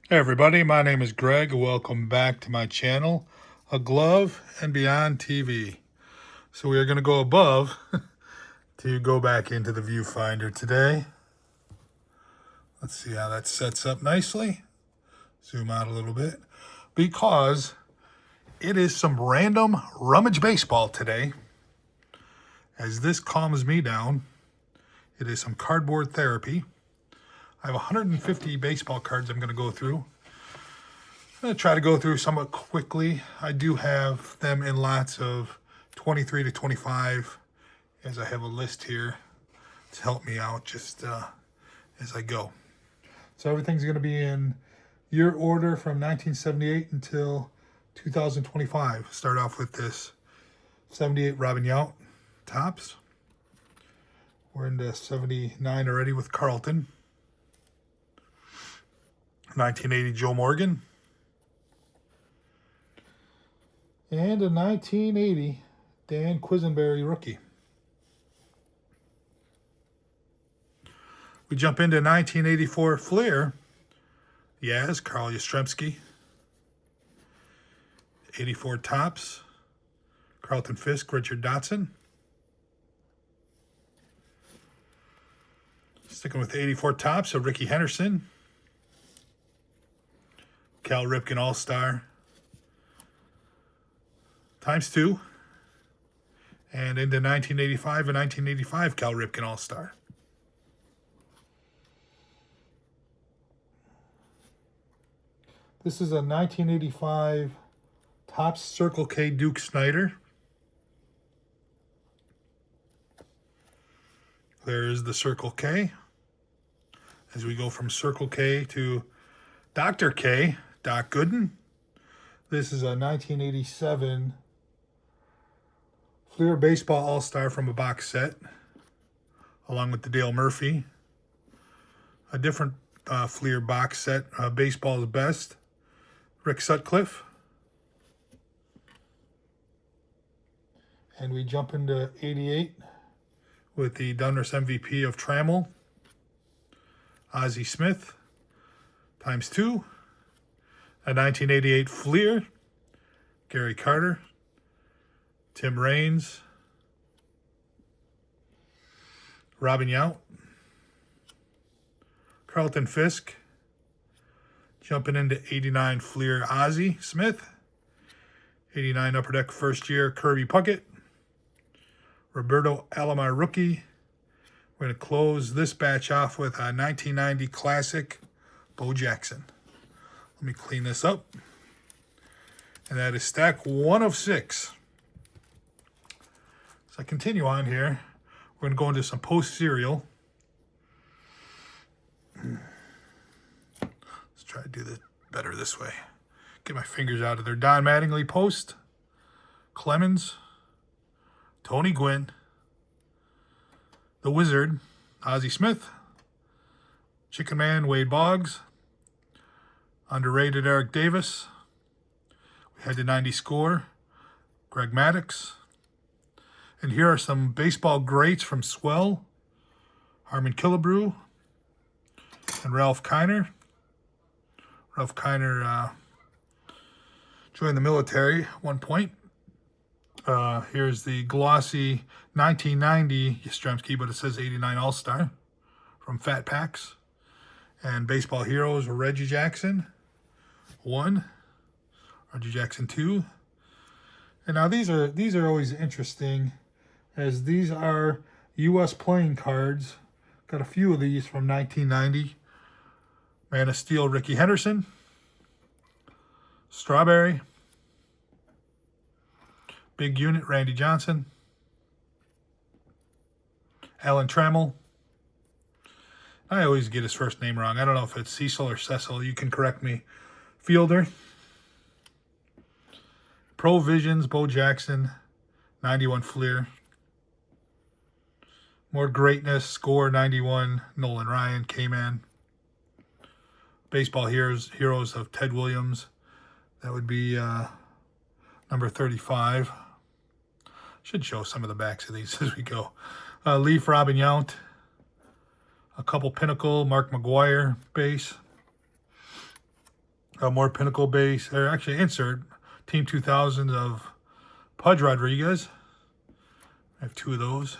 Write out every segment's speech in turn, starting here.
Hey everybody, my name is Greg. Welcome back to my channel, A Glove and Beyond TV. So we are going to go above to go back into the viewfinder today. Let's see how that sets up nicely. Zoom out a little bit. Because it is some random Rummage baseball today. As this calms me down, it is some cardboard therapy. I have 150 baseball cards I'm going to go through. I'm going to try to go through somewhat quickly. I do have them in lots of 23 to 25, as I have a list here to help me out just as I go. So everything's going to be in year order from 1978 until 2025. Start off with this 78 Robin Yount tops. We're into 79 already with Carlton. 1980 Joe Morgan. And a 1980 Dan Quisenberry rookie. We jump into 1984 Fleer. Yaz, Carl Yastrzemski. 84 Tops. Carlton Fisk, Richard Dotson. Sticking with the 84 Tops, so Ricky Henderson. Cal Ripken All-Star. ×2. And into 1985 and 1985 Cal Ripken All-Star. This is a 1985 Topps Circle K Duke Snyder. There is the Circle K. As we go from Circle K to Dr. K, Doc Gooden. This is a 1987 Fleer Baseball All-Star from a box set, along with the Dale Murphy. A different Fleer box set, Baseball's Best, Rick Sutcliffe. And we jump into 88 with the Donruss MVP of Trammell, Ozzie Smith, ×2. A 1988 Fleer, Gary Carter, Tim Raines, Robin Yount, Carlton Fisk, jumping into 89 Fleer Ozzie Smith, 89 Upper Deck first year Kirby Puckett, Roberto Alomar rookie. We're going to close this batch off with a 1990 Classic Bo Jackson. Let me clean this up. And that is stack 1 of 6. So I continue on here. We're going to go into some post-serial. Let's try to do this better this way. Get my fingers out of there. Don Mattingly post. Clemens. Tony Gwynn. The Wizard. Ozzie Smith. Chicken Man Wade Boggs. Underrated Eric Davis. We had the 90 score. Greg Maddux. And here are some baseball greats from Swell. Harmon Killebrew. And Ralph Kiner. Ralph Kiner joined the military at one point. Here's the glossy 1990 Yastrzemski, but it says 89 All-Star from Fat Packs. And Baseball Heroes, Reggie Jackson. 1, Reggie Jackson 2. And now these are always interesting, as these are U.S. playing cards. Got a few of these from 1990. Man of Steel, Ricky Henderson. Strawberry. Big Unit, Randy Johnson. Alan Trammell. I always get his first name wrong. I don't know if it's Cecil or Cecil. You can correct me. Fielder. Pro Visions, Bo Jackson. 91 Fleer. More greatness, score 91, Nolan Ryan, K-Man. Baseball Heroes of Ted Williams. That would be number 35. Should show some of the backs of these as we go. Leaf Robin Yount. A couple Pinnacle, Mark McGuire base. More Pinnacle base, or actually insert Team 2000s of Pudge Rodriguez. I have 2 of those.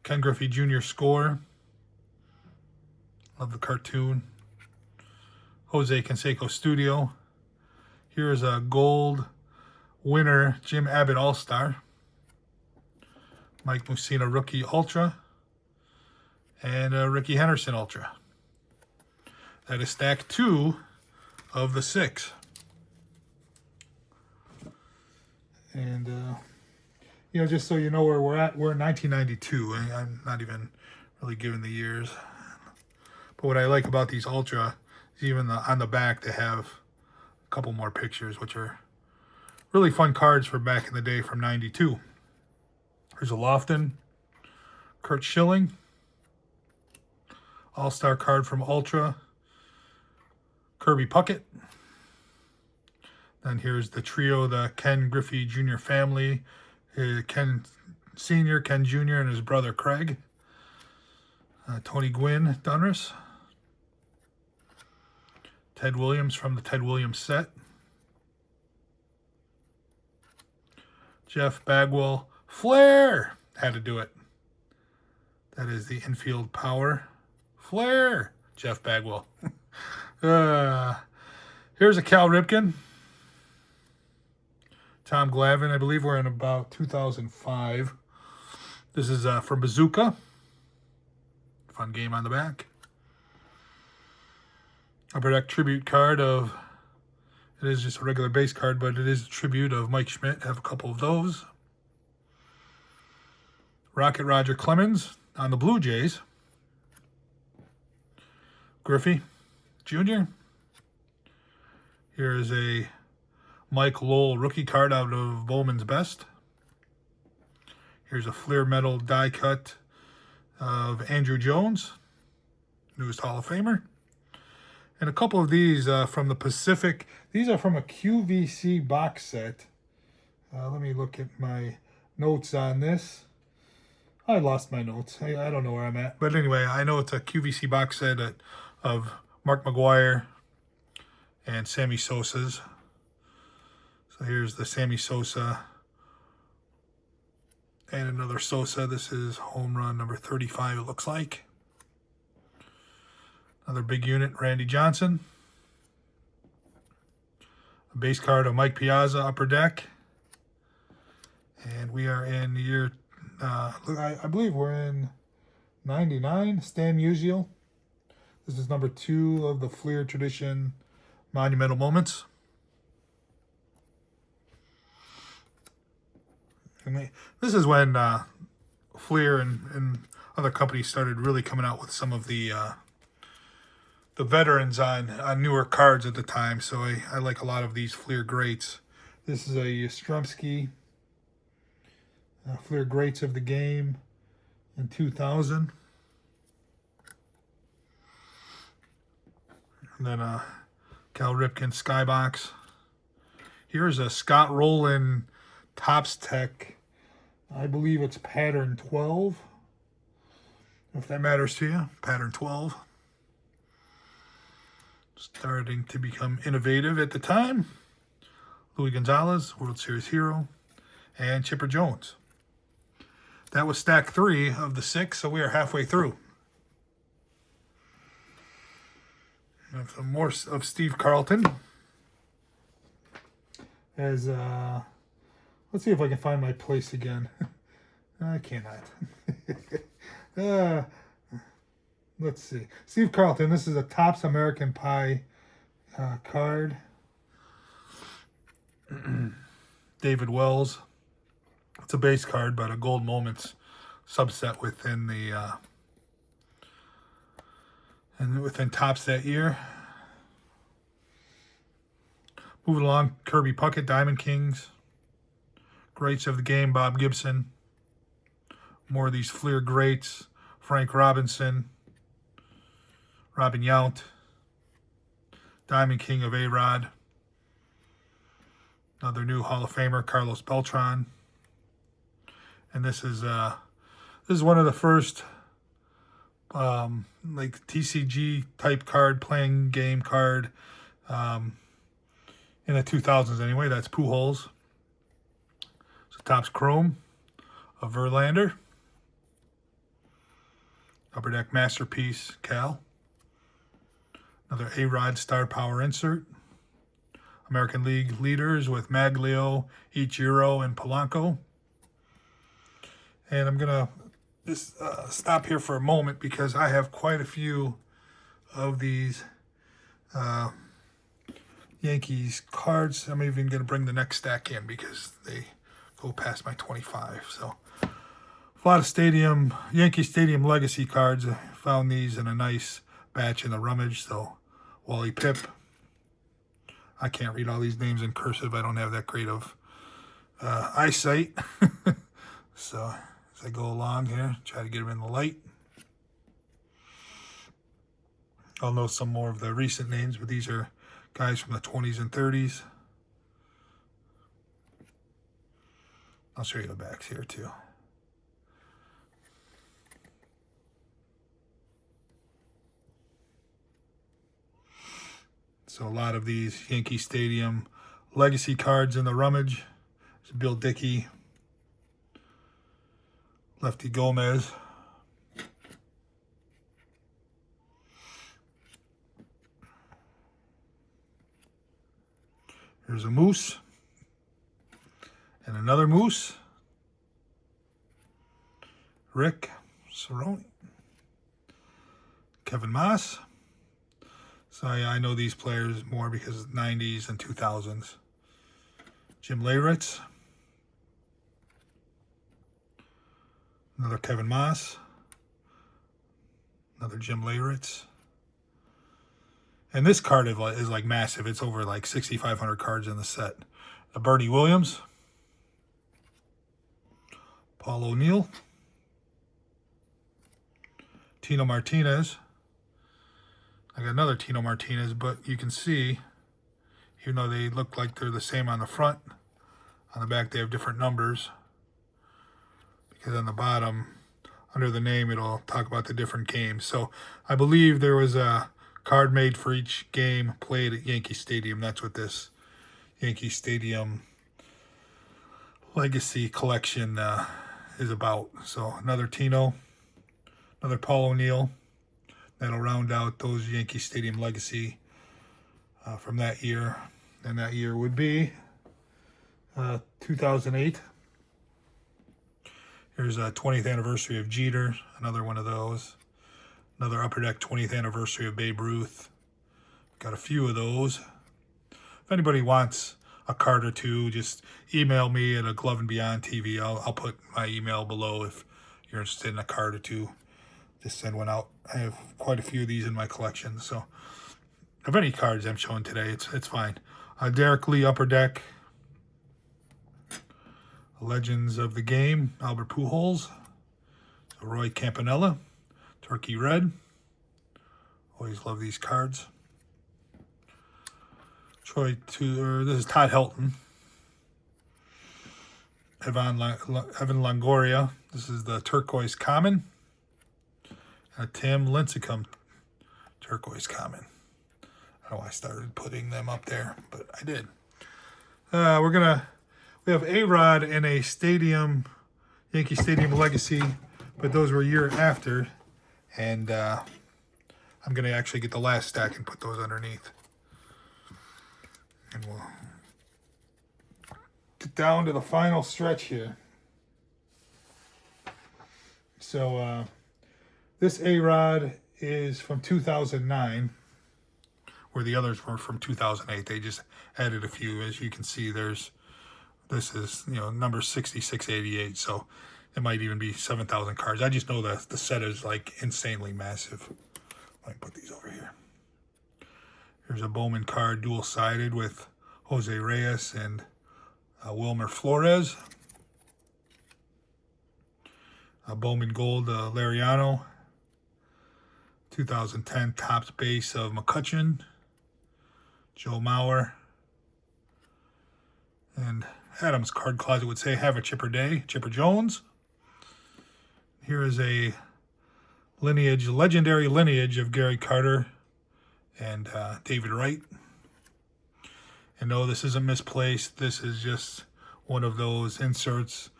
Ken Griffey Jr. score. Love the cartoon. Jose Canseco Studio. Here's a gold winner Jim Abbott All-Star. Mike Mussina Rookie Ultra. And Ricky Henderson Ultra. That is stack 2 of the 6. And, you know, just so you know where we're at, we're in 1992. I'm not even really giving the years. But what I like about these Ultra is even on the back they have a couple more pictures, which are really fun cards for back in the day from 92. There's a Lofton, Kurt Schilling, All-Star card from Ultra, Kirby Puckett. Then here's the trio, the Ken Griffey Jr. family, Ken Sr., Ken Jr., and his brother Craig. Tony Gwynn Donruss. Ted Williams from the Ted Williams set. Jeff Bagwell Flair. Had to do it. That is the infield power. Flair. Jeff Bagwell. Here's a Cal Ripken. Tom Glavine. I believe we're in about 2005. This is from Bazooka. Fun game on the back. Upper Deck tribute card of, it is just a regular base card, but it is a tribute of Mike Schmidt. I have a couple of those. Rocket Roger Clemens on the Blue Jays. Griffey Jr. Here is a Mike Lowell rookie card out of Bowman's Best. Here's a Fleer Metal die cut of Andrew Jones, newest Hall of Famer. And a couple of these from the Pacific. These are from a QVC box set. Let me look at my notes on this. I lost my notes. I don't know where I'm at. But anyway, I know it's a QVC box set of Mark McGwire and Sammy Sosa's. So here's the Sammy Sosa and another Sosa. This is home run number 35, it looks like. Another big unit, Randy Johnson. A base card of Mike Piazza, Upper Deck. And we are in the year, I believe we're in 99, Stan Musial. This is number 2 of the Fleer Tradition Monumental Moments. And this is when Fleer and other companies started really coming out with some of the veterans on newer cards at the time. So I like a lot of these Fleer greats. This is a Yastrzemski Fleer greats of the game in 2000. And then Cal Ripken Skybox. Here's a Scott Rowland Topps Tech. I believe it's pattern 12. If that matters to you, pattern 12. Starting to become innovative at the time. Louis Gonzalez, World Series hero, and Chipper Jones. That was stack 3 of the 6, so we are halfway through. We have some more of Steve Carlton. As let's see if I can find my place again. I cannot. Let's see. Steve Carlton, this is a Topps American Pie card. David Wells. It's a base card, but a Gold Moments subset within the and within Topps that year. Moving along, Kirby Puckett, Diamond Kings. Greats of the game, Bob Gibson. More of these Fleer greats. Frank Robinson. Robin Yount. Diamond King of A-Rod. Another new Hall of Famer, Carlos Beltran. And this is one of the first like TCG type card, playing game card in the 2000s anyway. That's Pujols. So Topps Chrome of Verlander. Upper Deck Masterpiece Cal. Another A-Rod Star Power insert. American League leaders with Maglio, Ichiro, and Polanco. And I'm going to just stop here for a moment because I have quite a few of these Yankees cards. I'm even going to bring the next stack in because they go past my 25. So a lot of Yankee Stadium Legacy cards. I found these in a nice batch in the Rummage. So Wally Pipp. I can't read all these names in cursive. I don't have that great of eyesight. So as I go along here, try to get them in the light. I'll know some more of the recent names, but these are guys from the 20s and 30s. I'll show you the backs here too. So a lot of these Yankee Stadium Legacy cards in the Rummage. There's Bill Dickey, Lefty Gomez, here's a Moose, and another Moose, Rick Cerone, Kevin Moss. So I know these players more because 90s and 2000s. Jim Leyritz. Another Kevin Moss. Another Jim Leyritz. And this card is like massive. It's over like 6,500 cards in the set. Bernie Williams. Paul O'Neill. Tino Martinez. I got another Tino Martinez, but you can see, even though they look like they're the same on the front, on the back they have different numbers. Because on the bottom, under the name, it'll talk about the different games. So I believe there was a card made for each game played at Yankee Stadium. That's what this Yankee Stadium Legacy collection is about. So another Tino, another Paul O'Neill. That'll round out those Yankee Stadium Legacy from that year. And that year would be 2008. Here's a 20th anniversary of Jeter, another one of those. Another Upper Deck 20th anniversary of Babe Ruth. Got a few of those. If anybody wants a card or two, just email me at a Glove and Beyond TV. I'll put my email below if you're interested in a card or two. Just send one out. I have quite a few of these in my collection. So, of any cards I'm showing today, it's fine. Derek Lee Upper Deck. Legends of the Game. Albert Pujols. Roy Campanella. Turkey Red. Always love these cards. This is Todd Helton. Evan Longoria. This is the Turquoise Common. Tim Lincecum Turquoise Common. I don't know why I started putting them up there, but I did. We have A-Rod in a stadium, Yankee Stadium Legacy, but those were a year after. And I'm going to actually get the last stack and put those underneath. And we'll get down to the final stretch here. So, this A-Rod is from 2009, where the others were from 2008. They just added a few. As you can see, this is, number 6688, so it might even be 7,000 cards. I just know that the set is like insanely massive. Let me put these over here. Here's a Bowman card, dual-sided with Jose Reyes and Wilmer Flores. A Bowman Gold Lariano. 2010 Topps base of McCutchen, Joe Mauer, and Adam's Card Closet would say, have a Chipper Day, Chipper Jones. Here is a legendary lineage of Gary Carter and David Wright. And no, this isn't misplaced. This is just one of those inserts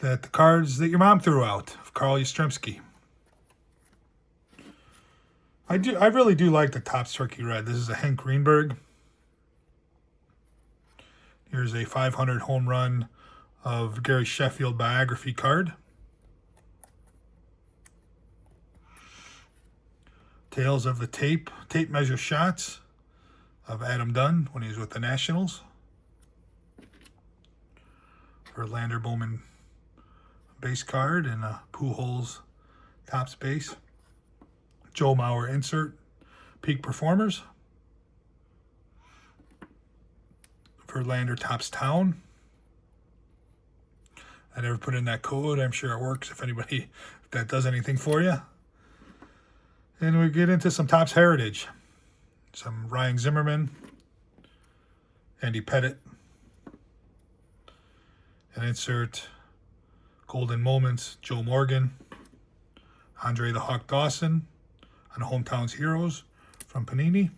that the cards that your mom threw out of Carl Yastrzemski. I really do like the Topps Turkey Red. This is a Hank Greenberg. Here's a 500 home run of Gary Sheffield biography card. Tales of the Tape measure shots of Adam Dunn when he was with the Nationals. Verlander Bowman base card and a Pujols Topps base. Joe Mauer insert, Peak Performers. Verlander Topps Town. I never put in that code. I'm sure it works if that does anything for you. And we get into some Topps Heritage. Some Ryan Zimmerman, Andy Pettitte. An insert, Golden Moments, Joe Morgan, Andre the Hawk Dawson on Hometown's Heroes from Panini.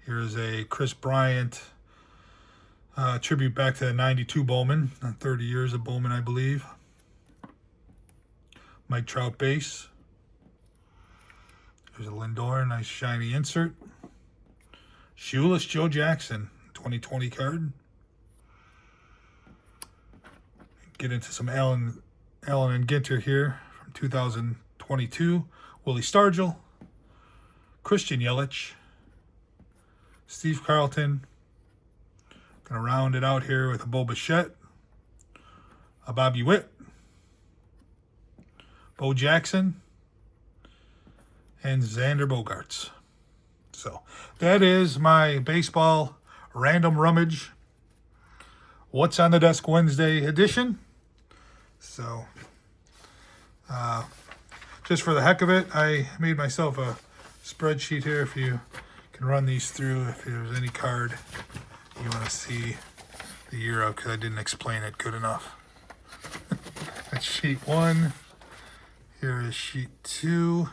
Here's a Chris Bryant tribute back to the 92 Bowman, 30 years of Bowman, I believe. Mike Trout base. There's a Lindor, nice shiny insert. Shoeless Joe Jackson, 2020 card. Get into some Allen and Ginter here from 2022. Willie Stargell, Christian Yelich, Steve Carlton. Gonna round it out here with a Bo Bichette, a Bobby Witt, Bo Jackson, and Xander Bogaerts. So that is my baseball random rummage. What's on the Desk Wednesday edition. So just for the heck of it, I made myself a spreadsheet here. If you can run these through, if there's any card you want to see the year of, because I didn't explain it good enough. That's sheet 1. Here is sheet 2.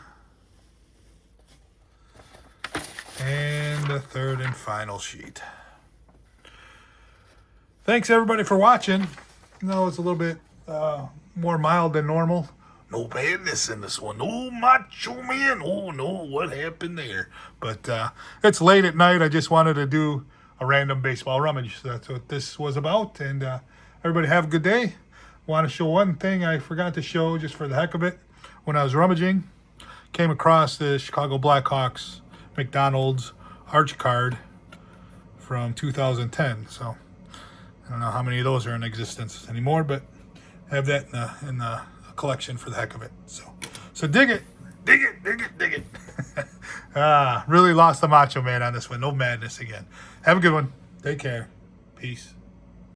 And the third and final sheet. Thanks everybody for watching. No, it's a little bit more mild than normal. No badness in this one. No macho man. Oh no, what happened there? But it's late at night. I just wanted to do a random baseball rummage. So that's what this was about. And everybody have a good day. Want to show one thing I forgot to show just for the heck of it. When I was rummaging, came across the Chicago Blackhawks McDonald's Arch card from 2010. So I don't know how many of those are in existence anymore, but I have that in the collection for the heck of it. So dig it. Really lost the Macho Man on this one. No madness again. Have a good one. Take care. Peace.